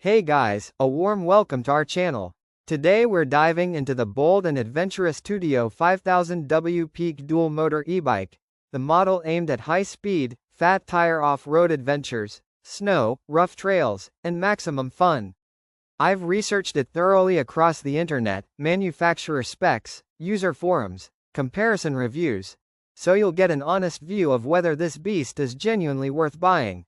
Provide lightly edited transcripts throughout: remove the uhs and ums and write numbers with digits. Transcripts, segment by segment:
Hey guys, a warm welcome to our channel. Today we're diving into the bold and adventurous TUTTIO 5000W Peak Dual Motor Ebike, the model aimed at high-speed, fat-tire off-road adventures, snow, rough trails, and maximum fun. I've researched it thoroughly across the internet, manufacturer specs, user forums, comparison reviews, so you'll get an honest view of whether this beast is genuinely worth buying.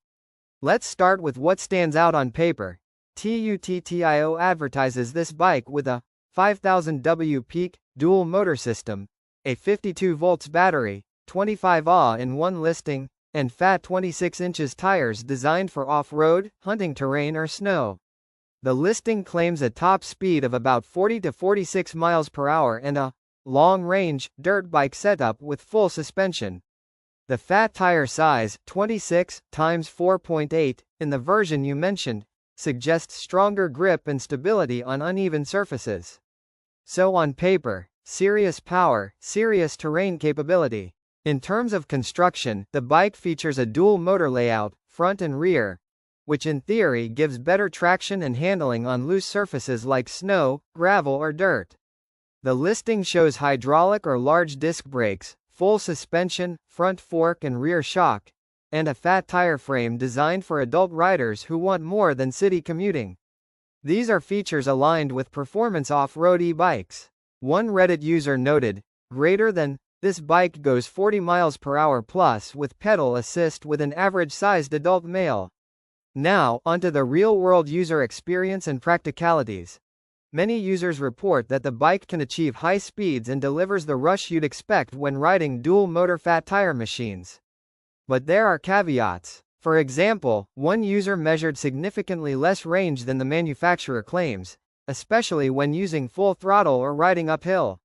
Let's start with what stands out on paper. TUTTIO advertises this bike with a 5000W Peak Dual Motor System, a 52 volts battery, 25 Ah in one listing, and fat 26 inches tires designed for off-road, hunting terrain or snow. The listing claims a top speed of about 40 to 46 miles per hour and a long-range dirt bike setup with full suspension. The fat tire size, 26 x 4.8, in the version you mentioned, suggests stronger grip and stability on uneven surfaces. So on paper, serious power, serious terrain capability. In terms of construction, the bike features a dual motor layout, front and rear, which in theory gives better traction and handling on loose surfaces like snow, gravel or dirt. The listing shows hydraulic or large disc brakes, full suspension, front fork and rear shock, and a fat tire frame designed for adult riders who want more than city commuting. These are features aligned with performance off-road e-bikes. One Reddit user noted, "Greater than, this bike goes 40 miles per hour plus with pedal assist with an average-sized adult male." Now, onto the real-world user experience and practicalities. Many users report that the bike can achieve high speeds and delivers the rush you'd expect when riding dual-motor fat tire machines. But there are caveats. For example, one user measured significantly less range than the manufacturer claims, especially when using full throttle or riding uphill.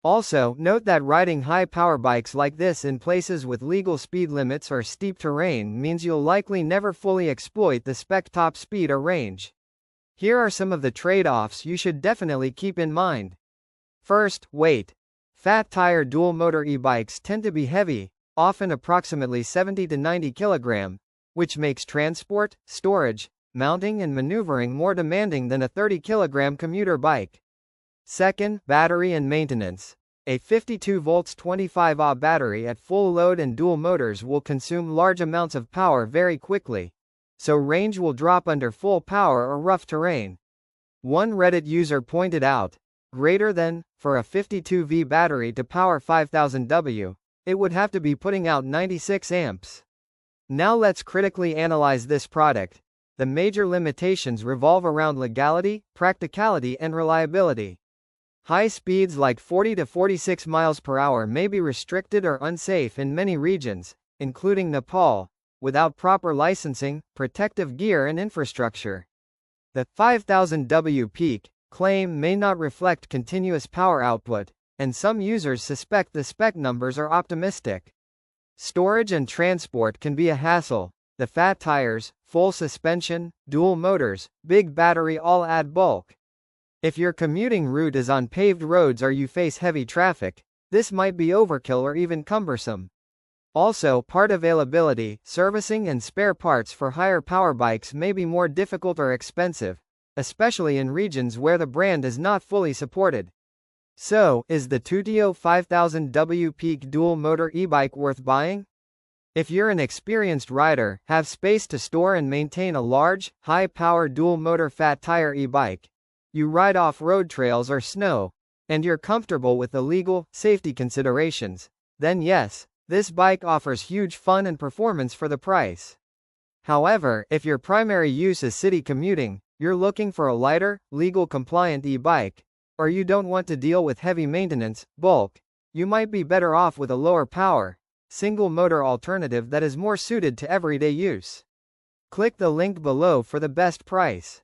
Also, note that riding high-power bikes like this in places with legal speed limits or steep terrain means you'll likely never fully exploit the spec top speed or range. Here are some of the trade-offs you should definitely keep in mind. First, weight. Fat tire dual-motor e-bikes tend to be heavy, often approximately 70 to 90 kg, which makes transport, storage, mounting and maneuvering more demanding than a 30 kg commuter bike. Second, battery and maintenance. A 52 volts 25 Ah battery at full load and dual motors will consume large amounts of power very quickly, so range will drop under full power or rough terrain. One Reddit user pointed out, greater than, for a 52V battery to power 5000W, it would have to be putting out 96 amps. Now let's critically analyze this product. The major limitations revolve around legality, practicality and reliability. High speeds like 40 to 46 miles per hour may be restricted or unsafe in many regions, including Nepal, without proper licensing, protective gear and infrastructure. The 5000W Peak claim may not reflect continuous power output, and some users suspect the spec numbers are optimistic. Storage and transport can be a hassle. The fat tires, full suspension, dual motors, big battery all add bulk. If your commuting route is on paved roads or you face heavy traffic, this might be overkill or even cumbersome. Also, part availability, servicing and spare parts for higher power bikes may be more difficult or expensive, especially in regions where the brand is not fully supported. So, is the TUTTIO 5000W Peak Dual Motor Ebike worth buying? If you're an experienced rider, have space to store and maintain a large, high-power dual-motor fat tire e-bike, you ride off-road trails or snow, and you're comfortable with the legal, safety considerations, then yes, this bike offers huge fun and performance for the price. However, if your primary use is city commuting, you're looking for a lighter, legal-compliant e-bike, or you don't want to deal with heavy maintenance, bulk, you might be better off with a lower power, single-motor alternative that is more suited to everyday use. Click the link below for the best price.